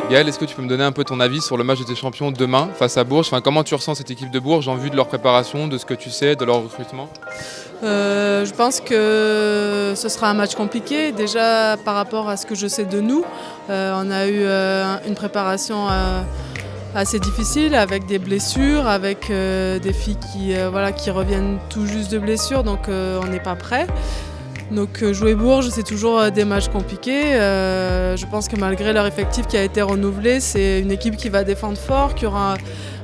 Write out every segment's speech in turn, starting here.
Gaël, est-ce que tu peux me donner un peu ton avis sur le match de tes champions demain face à Bourges? Comment tu ressens cette équipe de Bourges en vue de leur préparation, de ce que tu sais, de leur recrutement? Je pense que ce sera un match compliqué. Déjà par rapport à ce que je sais de nous, on a eu une préparation assez difficile avec des blessures, avec des filles qui reviennent tout juste de blessures, donc on n'est pas prêt. Donc jouer Bourges, c'est toujours des matchs compliqués. Je pense que malgré leur effectif qui a été renouvelé, c'est une équipe qui va défendre fort, qui aura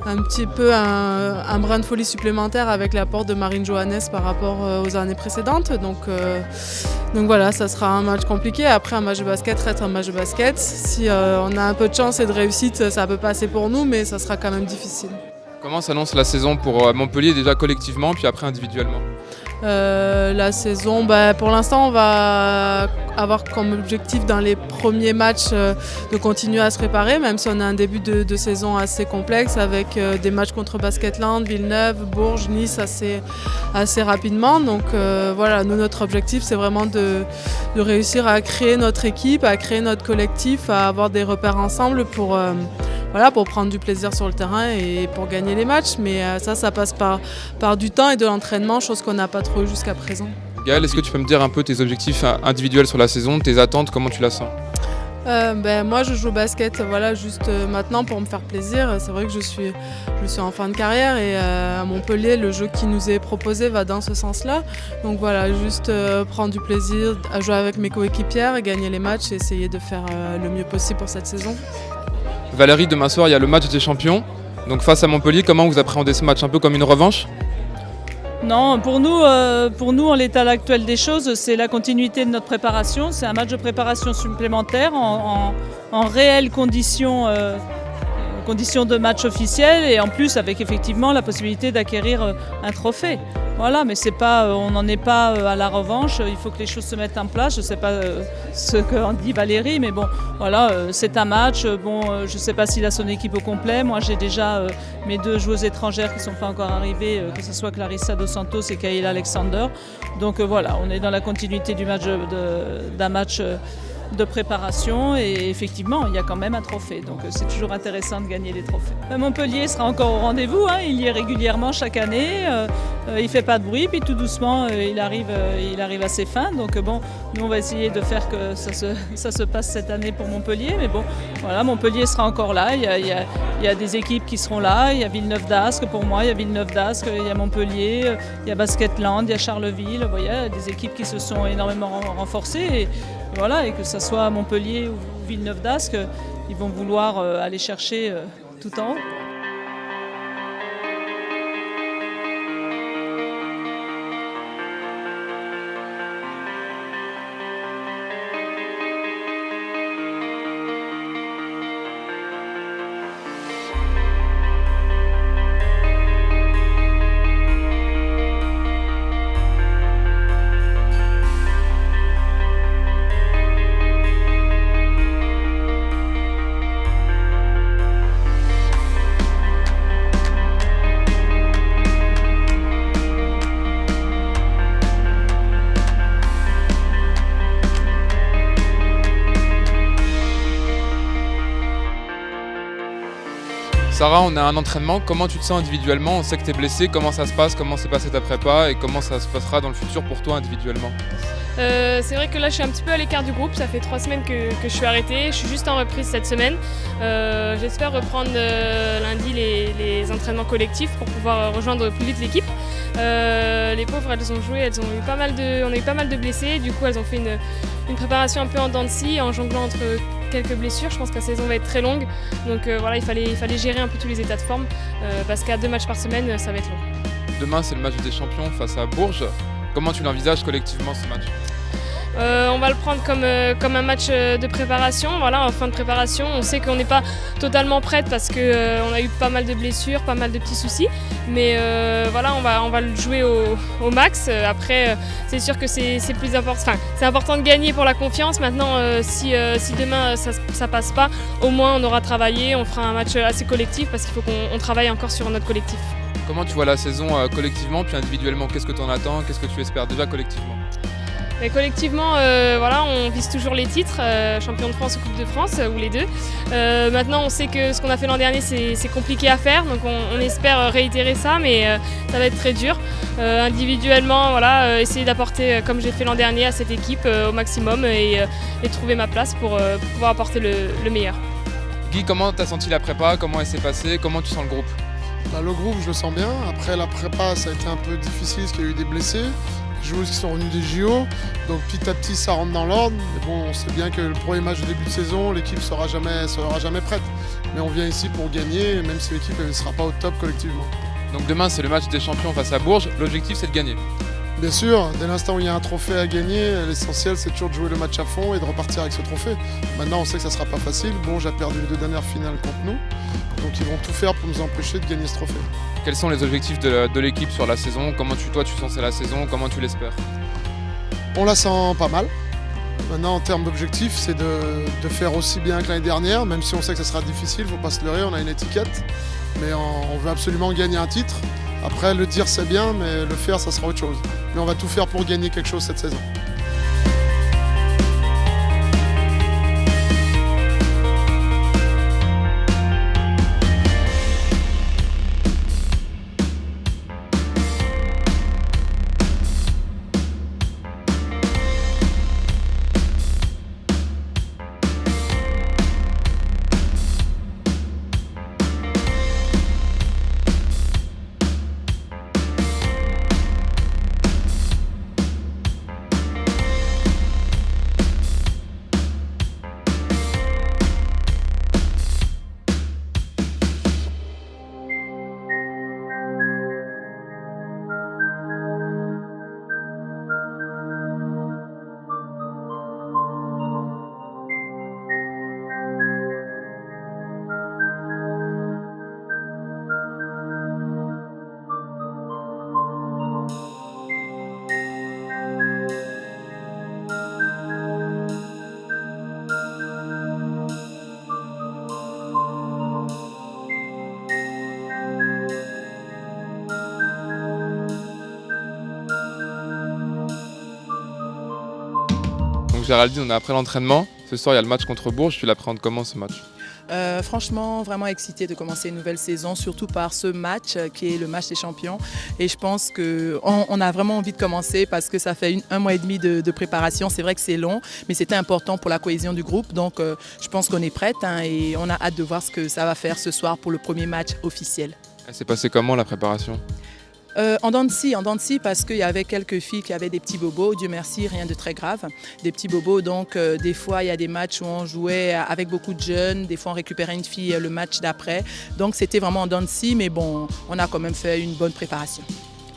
un petit peu un brin de folie supplémentaire avec l'apport de Marine Johannes par rapport aux années précédentes. Donc voilà, ça sera un match compliqué. Après, un match de basket reste un match de basket. Si on a un peu de chance et de réussite, ça peut passer pour nous, mais ça sera quand même difficile. Comment s'annonce la saison pour Montpellier, déjà collectivement, puis après individuellement? La saison, pour l'instant, on va avoir comme objectif dans les premiers matchs de continuer à se préparer, même si on a un début de saison assez complexe avec des matchs contre Basketland, Villeneuve, Bourges, Nice assez rapidement. Donc voilà, nous, notre objectif, c'est vraiment de réussir à créer notre équipe, à créer notre collectif, à avoir des repères ensemble pour prendre du plaisir sur le terrain et pour gagner les matchs. Mais ça passe par du temps et de l'entraînement, chose qu'on n'a pas trop eu jusqu'à présent. Gaël, est-ce que tu peux me dire un peu tes objectifs individuels sur la saison, tes attentes, comment tu la sens? Moi, je joue au basket juste maintenant pour me faire plaisir. C'est vrai que je suis en fin de carrière et à Montpellier, le jeu qui nous est proposé va dans ce sens-là. Donc voilà, juste prendre du plaisir à jouer avec mes coéquipières, gagner les matchs et essayer de faire le mieux possible pour cette saison. Valérie, demain soir, il y a le match des champions. Donc face à Montpellier, comment vous appréhendez ce match? Un peu comme une revanche? Non, pour nous, en l'état actuel des choses, c'est la continuité de notre préparation. C'est un match de préparation supplémentaire en réelles conditions de match officiel et en plus avec effectivement la possibilité d'acquérir un trophée. Voilà, mais on n'en est pas à la revanche, il faut que les choses se mettent en place. Je ne sais pas ce qu'en dit Valérie, mais bon, voilà, c'est un match. Je ne sais pas s'il a son équipe au complet. Moi, j'ai déjà mes 2 joueuses étrangères qui ne sont pas encore arrivées, que ce soit Clarissa Dos Santos et Kayla Alexander. Donc voilà, on est dans la continuité du match d'un match de préparation et effectivement il y a quand même un trophée, donc c'est toujours intéressant de gagner des trophées. Montpellier sera encore au rendez-vous, il y est régulièrement chaque année, il fait pas de bruit, puis tout doucement il arrive à ses fins, donc nous on va essayer de faire que ça se passe cette année pour Montpellier, mais bon voilà, Montpellier sera encore là, il y a des équipes qui seront là, il y a Villeneuve d'Ascq pour moi, il y a Villeneuve d'Ascq, il y a Montpellier, il y a Basketland, il y a Charleville, il y a des équipes qui se sont énormément renforcées et que ce soit Montpellier ou Villeneuve d'Ascq, ils vont vouloir aller chercher tout en haut. Sarah, on a un entraînement, comment tu te sens individuellement? On sait que tu es blessée, comment ça se passe, comment s'est passée ta prépa et comment ça se passera dans le futur pour toi individuellement? C'est vrai que là je suis un petit peu à l'écart du groupe, ça fait 3 semaines que je suis arrêtée, je suis juste en reprise cette semaine. J'espère reprendre lundi les entraînements collectifs pour pouvoir rejoindre plus vite l'équipe. Les pauvres, elles ont joué, on a eu pas mal de blessés, du coup elles ont fait une préparation un peu en dents de scie, en jonglant entre quelques blessures. Je pense que la saison va être très longue, donc voilà, il fallait gérer un peu tous les états de forme parce qu'à 2 matchs par semaine, ça va être long. Demain, c'est le match des champions face à Bourges. Comment tu l'envisages collectivement ce match? On va le prendre comme un match de préparation. Voilà, en fin de préparation, on sait qu'on n'est pas totalement prête parce qu'on a eu pas mal de blessures, pas mal de petits soucis. Mais voilà, on va le jouer au max. Après, c'est sûr que c'est plus important. Enfin, c'est important de gagner pour la confiance. Maintenant, si demain ça passe pas, au moins on aura travaillé, on fera un match assez collectif parce qu'il faut qu'on travaille encore sur notre collectif. Comment tu vois la saison collectivement puis individuellement? Qu'est-ce que tu en attends? Qu'est-ce que tu espères déjà collectivement? Mais collectivement, voilà, on vise toujours les titres, champion de France ou Coupe de France, ou les deux. Maintenant, on sait que ce qu'on a fait l'an dernier, c'est compliqué à faire, donc on espère réitérer ça, mais ça va être très dur. Individuellement, voilà, essayer d'apporter, comme j'ai fait l'an dernier, à cette équipe au maximum et trouver ma place pour pouvoir apporter le meilleur. Guy, comment tu as senti la prépa? Comment elle s'est passée? Comment tu sens le groupe? Le groupe, je le sens bien. Après la prépa, ça a été un peu difficile parce qu'il y a eu des blessés, des joueuses qui sont revenus des JO. Donc petit à petit, ça rentre dans l'ordre. Mais bon, on sait bien que le premier match de début de saison, l'équipe ne sera jamais prête. Mais on vient ici pour gagner, même si l'équipe ne sera pas au top collectivement. Donc demain, c'est le match des champions face à Bourges. L'objectif, c'est de gagner. Bien sûr, dès l'instant où il y a un trophée à gagner, l'essentiel c'est toujours de jouer le match à fond et de repartir avec ce trophée. Maintenant on sait que ça ne sera pas facile, Bourges a perdu les 2 dernières finales contre nous, donc ils vont tout faire pour nous empêcher de gagner ce trophée. Quels sont les objectifs de l'équipe sur la saison? Comment toi tu sens la saison? Comment tu l'espères? On la sent pas mal. Maintenant en termes d'objectifs c'est de faire aussi bien que l'année dernière, même si on sait que ça sera difficile, il ne faut pas se leurrer, on a une étiquette, mais on veut absolument gagner un titre. Après, le dire c'est bien, mais le faire ça sera autre chose. Mais on va tout faire pour gagner quelque chose cette saison. Donc Géraldine, on est après l'entraînement. Ce soir, il y a le match contre Bourges. Tu l'appréhendes comment ce match? Franchement, vraiment excitée de commencer une nouvelle saison, surtout par ce match qui est le match des champions. Et je pense qu'on a vraiment envie de commencer parce que ça fait 1 mois et demi de préparation. C'est vrai que c'est long, mais c'était important pour la cohésion du groupe. Donc je pense qu'on est prête et on a hâte de voir ce que ça va faire ce soir pour le premier match officiel. Elle s'est passée comment la préparation? En dents de scie, parce qu'il y avait quelques filles qui avaient des petits bobos, Dieu merci, rien de très grave, des petits bobos, donc des fois il y a des matchs où on jouait avec beaucoup de jeunes, des fois on récupérait une fille le match d'après, donc c'était vraiment en dents de scie, mais bon, on a quand même fait une bonne préparation.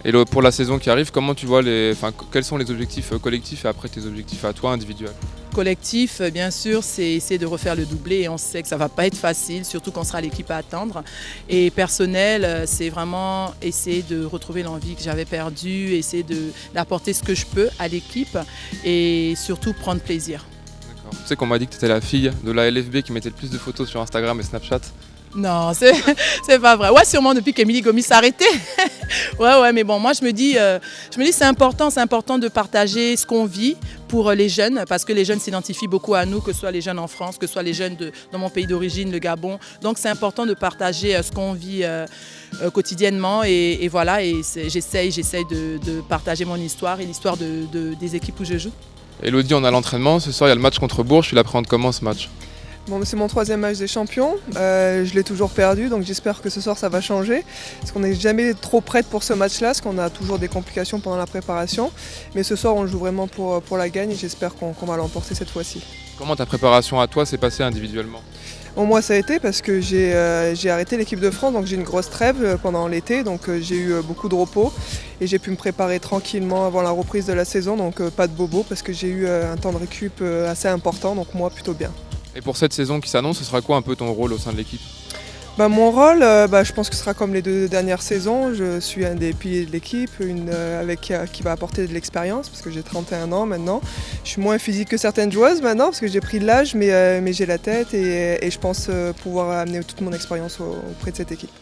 Et pour la saison qui arrive, comment tu vois quels sont les objectifs collectifs et après tes objectifs à toi individuels? Collectif, bien sûr, c'est essayer de refaire le doublé et on sait que ça ne va pas être facile, surtout qu'on sera l'équipe à attendre. Et personnel, c'est vraiment essayer de retrouver l'envie que j'avais perdue, essayer d'apporter ce que je peux à l'équipe et surtout prendre plaisir. D'accord. Tu sais qu'on m'a dit que tu étais la fille de la LFB qui mettait le plus de photos sur Instagram et Snapchat. Non, c'est pas vrai. Ouais, sûrement depuis qu'Émilie Gomis s'est arrêtée. ouais, mais bon, moi je me dis c'est important de partager ce qu'on vit pour les jeunes, parce que les jeunes s'identifient beaucoup à nous, que ce soit les jeunes en France, que ce soit les jeunes dans mon pays d'origine, le Gabon. Donc c'est important de partager ce qu'on vit quotidiennement et voilà, et j'essaye de partager mon histoire et l'histoire des équipes où je joue. Elodie, on a l'entraînement. Ce soir, il y a le match contre Bourges. Tu l'appréhendes comment ce match? Bon, c'est mon 3e match des champions, je l'ai toujours perdu, donc j'espère que ce soir ça va changer. Parce qu'on n'est jamais trop prête pour ce match-là, parce qu'on a toujours des complications pendant la préparation. Mais ce soir on joue vraiment pour la gagne et j'espère qu'on va l'emporter cette fois-ci. Comment ta préparation à toi s'est passée individuellement? Bon, moi ça a été parce que j'ai arrêté l'équipe de France, donc j'ai une grosse trêve pendant l'été, donc j'ai eu beaucoup de repos. Et j'ai pu me préparer tranquillement avant la reprise de la saison, donc pas de bobo parce que j'ai eu un temps de récup assez important, donc moi plutôt bien. Et pour cette saison qui s'annonce, ce sera quoi un peu ton rôle au sein de l'équipe? Mon rôle, je pense que ce sera comme les 2 dernières saisons. Je suis un des piliers de l'équipe, qui va apporter de l'expérience parce que j'ai 31 ans maintenant. Je suis moins physique que certaines joueuses maintenant parce que j'ai pris de l'âge, mais j'ai la tête et je pense pouvoir amener toute mon expérience auprès de cette équipe.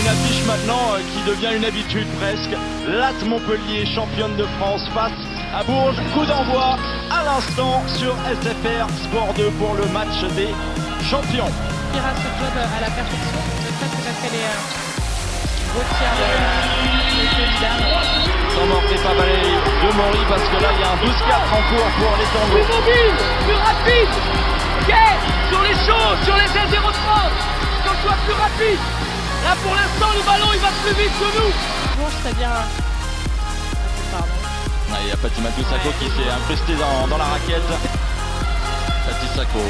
une affiche maintenant qui devient une habitude presque. Latte Montpellier, championne de France face à Bourges. Coup d'envoi à l'instant sur SFR Sport 2 pour le match des champions. Ce job à la perfection, ne serait-ce que parce qu'elle est routière de Sans manquer pas Valérie de Maury parce que là il y a un 12-4 en cours pour les Tangos. Plus mobile, plus rapide, sur les choses, sur les 1-0 de France, qu'on soit plus rapide. Là pour l'instant le ballon il va plus vite que nous. Bourges, ça vient. Pardon. Il y a Fatima Toussako qui s'est incrusté dans la raquette. Fatisako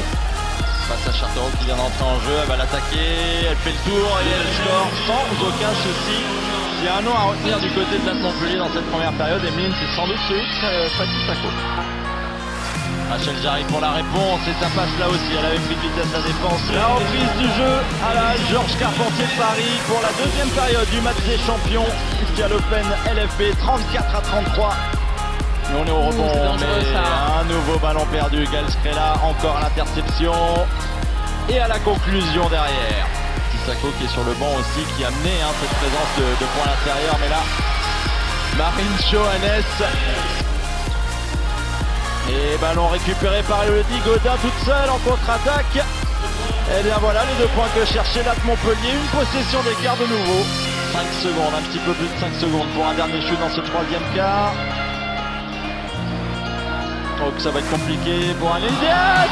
face à Chartereau qui vient d'entrer en jeu, elle va l'attaquer, elle fait le tour et elle score sans aucun souci. Il y a un nom à retenir du côté de Latte Montpellier dans cette première période, Emeline, c'est sans doute celui de Fatisako. Rachel Jarry pour la réponse et ça passe là aussi, elle avait pris de vitesse la défense. La reprise du jeu à la Georges Carpentier de Paris pour la deuxième période du match des champions ici à l'Open LFB, 34-33. Et on est au rebond, mais un nouveau ballon perdu, Galskrela encore à l'interception et à la conclusion derrière. Tissako qui est sur le banc aussi, qui a mené cette présence de points à l'intérieur, mais là, Marine Johannes. Et ballon récupéré par Elodie Godin toute seule en contre-attaque. Et bien voilà les 2 points que cherchait Latte Montpellier, une possession d'écart de nouveau. 5 secondes, un petit peu plus de 5 secondes pour un dernier shoot dans ce 3e quart. Donc ça va être compliqué pour un Elias,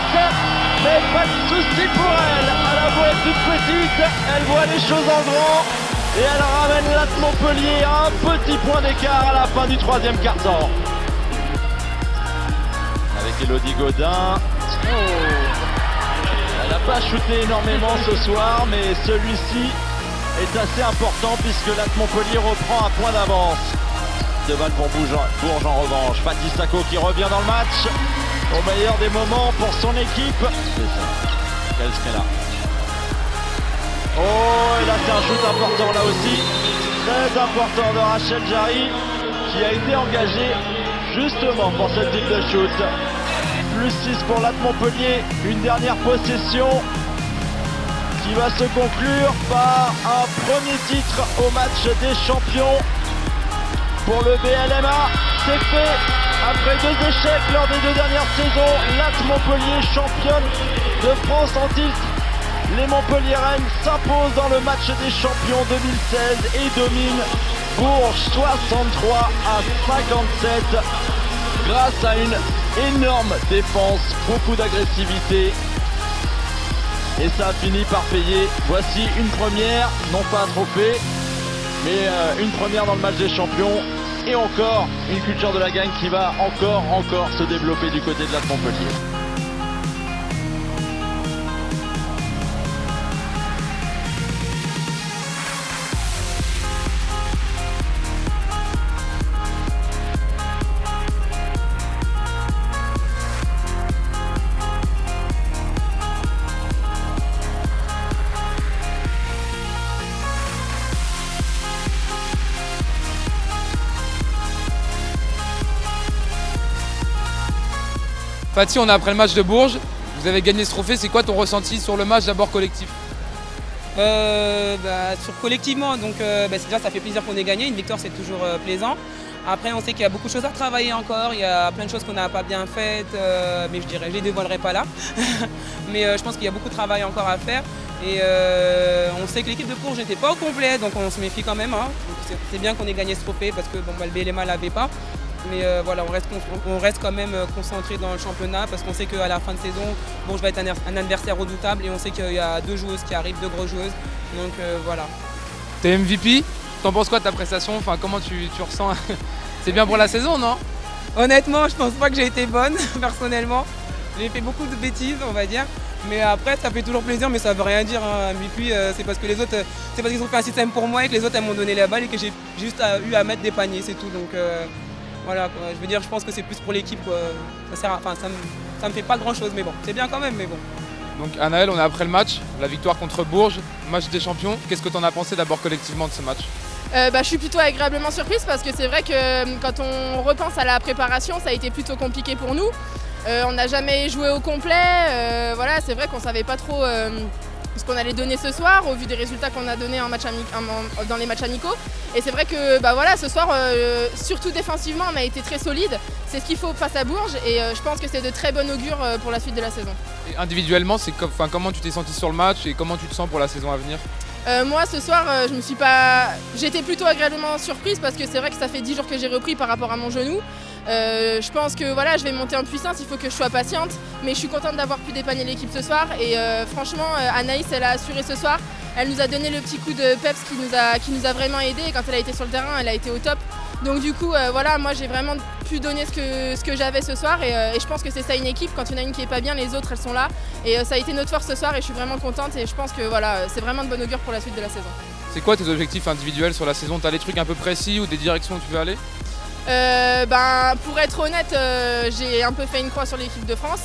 mais pas de souci pour elle. Elle a beau être toute petite, elle voit les choses en grand et elle ramène Latte Montpellier à un petit point d'écart à la fin du 3e quart-temps. Avec Elodie Godin. Elle n'a pas shooté énormément ce soir, mais celui-ci est assez important puisque Latte Montpellier reprend un point d'avance. 2 balles pour Bourges en revanche. Fatisako qui revient dans le match au meilleur des moments pour son équipe. C'est ça. Galskrela. Oh, et là c'est un shoot important là aussi. Très important de Rachel Jarry qui a été engagée justement pour ce type de shoot. Plus 6 pour Latte Montpellier. Une dernière possession qui va se conclure par un premier titre au match des champions. Pour le BLMA, c'est fait. Après 2 échecs lors des 2 dernières saisons, Latte Montpellier championne de France en titre. Les Montpelliéraines s'imposent dans le match des champions 2016 et dominent Bourges 63 à 57 grâce à une énorme défense, beaucoup d'agressivité. Et ça a fini par payer. Voici une première, non pas un trophée, mais une première dans le match des champions. Et encore une culture de la gagne qui va encore se développer du côté de Latte Montpellier. Fatih, on est après le match de Bourges. Vous avez gagné ce trophée. C'est quoi ton ressenti sur le match d'abord collectif? Collectivement, donc c'est déjà ça fait plaisir qu'on ait gagné. Une victoire c'est toujours plaisant. Après on sait qu'il y a beaucoup de choses à travailler encore. Il y a plein de choses qu'on n'a pas bien faites, mais je les dévoilerai pas là. Mais je pense qu'il y a beaucoup de travail encore à faire. Et on sait que l'équipe de Bourges n'était pas au complet, donc on se méfie quand même. Hein. C'est bien qu'on ait gagné ce trophée parce que le BLMA l'avait pas. Mais voilà, on reste quand même concentré dans le championnat parce qu'on sait qu'à la fin de saison, Bourges va être un adversaire redoutable et on sait qu'il y a 2 joueuses qui arrivent, 2 grosses joueuses. Donc voilà. T'es MVP? T'en penses quoi de ta prestation? Enfin, comment tu ressens? C'est bien pour la saison, non? Honnêtement, je pense pas que j'ai été bonne, personnellement. J'ai fait beaucoup de bêtises, on va dire. Mais après, ça fait toujours plaisir, mais ça veut rien dire. Hein. MVP, c'est parce que les autres, c'est parce qu'ils ont fait un système pour moi et que les autres elles m'ont donné la balle et que j'ai juste eu à mettre des paniers, c'est tout. Donc voilà, quoi. Je veux dire, je pense que c'est plus pour l'équipe. Ça me fait pas grand chose, mais bon, c'est bien quand même, mais bon. Donc Anaëlle, on est après le match, la victoire contre Bourges, match des champions. Qu'est-ce que tu en as pensé d'abord collectivement de ce match? Je suis plutôt agréablement surprise parce que c'est vrai que quand on repense à la préparation, ça a été plutôt compliqué pour nous. On n'a jamais joué au complet. Voilà, c'est vrai qu'on ne savait pas trop ce qu'on allait donner ce soir, au vu des résultats qu'on a donnés dans les matchs amicaux. Et c'est vrai que voilà, ce soir, surtout défensivement, on a été très solide. C'est ce qu'il faut face à Bourges et je pense que c'est de très bon augure pour la suite de la saison. Et individuellement, comment tu t'es senti sur le match et comment tu te sens pour la saison à venir? Moi ce soir j'étais plutôt agréablement surprise parce que c'est vrai que ça fait 10 jours que j'ai repris par rapport à mon genou. Je pense que voilà, je vais monter en puissance, il faut que je sois patiente, mais je suis contente d'avoir pu dépanner l'équipe ce soir et franchement Anaïs elle a assuré ce soir, elle nous a donné le petit coup de peps qui nous a vraiment aidé et quand elle a été sur le terrain elle a été au top. Donc du coup voilà, moi j'ai vraiment pu donner ce que j'avais ce soir et je pense que c'est ça une équipe, quand il y en a une qui est pas bien, les autres elles sont là et ça a été notre force ce soir et je suis vraiment contente et je pense que voilà, c'est vraiment de bon augure pour la suite de la saison. C'est quoi tes objectifs individuels sur la saison? T'as des trucs un peu précis ou des directions où tu veux aller? Pour être honnête, j'ai un peu fait une croix sur l'équipe de France.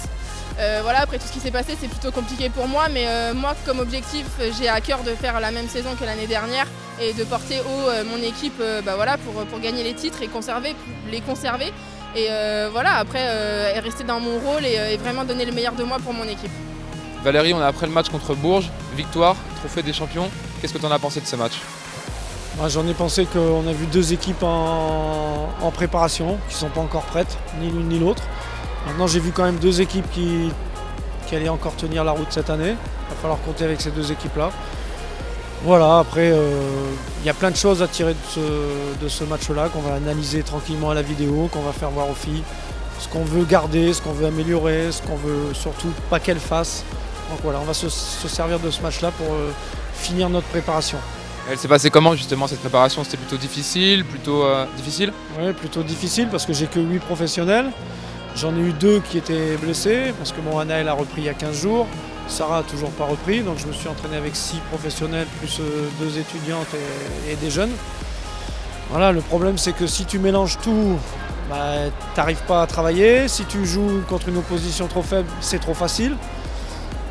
Voilà, après tout ce qui s'est passé, c'est plutôt compliqué pour moi, mais moi comme objectif, j'ai à cœur de faire la même saison que l'année dernière et de porter haut mon équipe voilà, pour gagner les titres et les conserver. Et voilà, après rester dans mon rôle et vraiment donner le meilleur de moi pour mon équipe. Valérie, on est après le match contre Bourges, victoire, trophée des champions. Qu'est-ce que tu en as pensé de ce match? Moi, j'en ai pensé qu'on a vu deux équipes en préparation qui ne sont pas encore prêtes, ni l'une ni l'autre. Maintenant, j'ai vu quand même deux équipes qui allaient encore tenir la route cette année. Il va falloir compter avec ces deux équipes-là. Voilà, après, il y a plein de choses à tirer de ce match-là, qu'on va analyser tranquillement à la vidéo, qu'on va faire voir aux filles. Ce qu'on veut garder, ce qu'on veut améliorer, ce qu'on veut surtout pas qu'elles fassent. Donc voilà, on va se servir de ce match-là pour finir notre préparation. Elle s'est passée comment justement cette préparation? C'était plutôt difficile, difficile? Oui, plutôt difficile parce que j'ai que 8 professionnels. J'en ai eu 2 qui étaient blessés parce que Anaël a repris il y a 15 jours. Sarah n'a toujours pas repris, donc je me suis entraîné avec 6 professionnels plus 2 étudiantes et des jeunes. Voilà, le problème c'est que si tu mélanges tout, tu n'arrives pas à travailler. Si tu joues contre une opposition trop faible, c'est trop facile.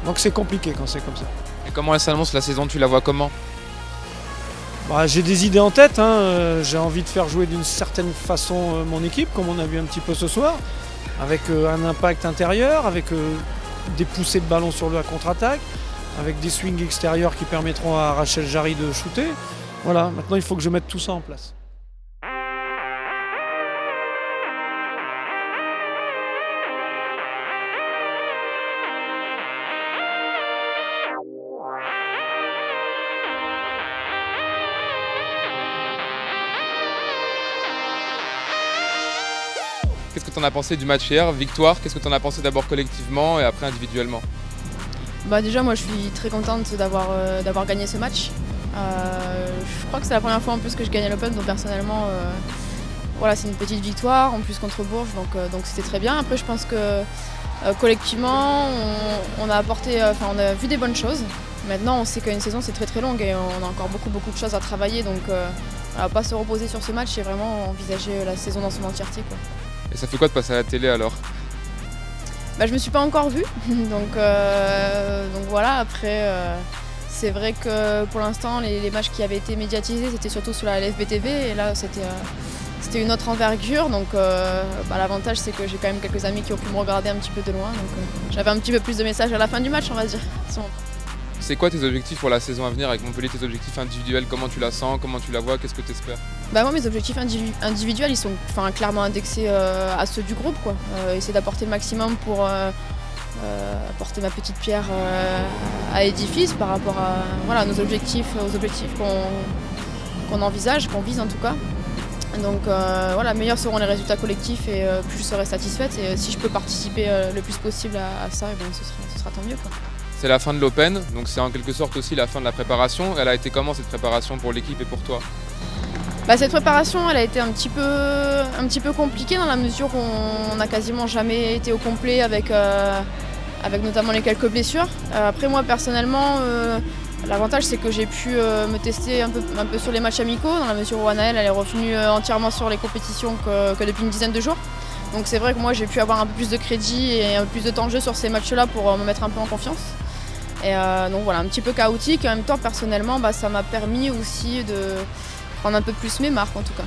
Donc c'est compliqué quand c'est comme ça. Et comment elle s'annonce la saison? Tu la vois comment? J'ai des idées en tête, j'ai envie de faire jouer d'une certaine façon mon équipe, comme on a vu un petit peu ce soir, avec un impact intérieur, avec des poussées de ballon sur la contre-attaque, avec des swings extérieurs qui permettront à Rachel Jarry de shooter. Voilà, maintenant il faut que je mette tout ça en place. Qu'est-ce que tu en as pensé du match hier? Victoire, qu'est-ce que tu en as pensé d'abord collectivement et après individuellement? Déjà moi je suis très contente d'avoir gagné ce match. Je crois que c'est la première fois en plus que je gagne à l'Open, donc personnellement voilà, c'est une petite victoire en plus contre Bourges, donc c'était très bien. Après je pense que collectivement on a vu des bonnes choses. Maintenant on sait qu'une saison c'est très très longue et on a encore beaucoup de choses à travailler, donc on va pas se reposer sur ce match et vraiment envisager la saison dans son entièreté, quoi. Et ça fait quoi de passer à la télé alors? Je me suis pas encore vue, donc voilà, après c'est vrai que pour l'instant les matchs qui avaient été médiatisés c'était surtout sur la LFB TV et là c'était une autre envergure, donc l'avantage c'est que j'ai quand même quelques amis qui ont pu me regarder un petit peu de loin, donc j'avais un petit peu plus de messages à la fin du match, on va dire. C'est quoi tes objectifs pour la saison à venir avec Montpellier, tes objectifs individuels? Comment tu la sens? Comment tu la vois? Qu'est-ce que tu espères? Moi mes objectifs individuels ils sont clairement indexés à ceux du groupe, quoi. Essayer d'apporter le maximum pour apporter ma petite pierre à l'édifice par rapport à nos objectifs, aux objectifs qu'on envisage, qu'on vise en tout cas. Donc meilleurs seront les résultats collectifs et plus je serai satisfaite, et si je peux participer le plus possible à ça, ce sera tant mieux, quoi. C'est la fin de l'Open, donc c'est en quelque sorte aussi la fin de la préparation. Elle a été comment cette préparation pour l'équipe et pour toi? Cette préparation elle a été un petit peu compliquée dans la mesure où on n'a quasiment jamais été au complet avec notamment les quelques blessures. Après moi personnellement, l'avantage c'est que j'ai pu me tester un peu sur les matchs amicaux, dans la mesure où Anaël elle est revenue entièrement sur les compétitions que depuis une dizaine de jours. Donc c'est vrai que moi j'ai pu avoir un peu plus de crédit et un peu plus de temps de jeu sur ces matchs-là pour me mettre un peu en confiance. Et donc voilà, un petit peu chaotique, et en même temps personnellement ça m'a permis aussi de prendre un peu plus mes marques en tout cas.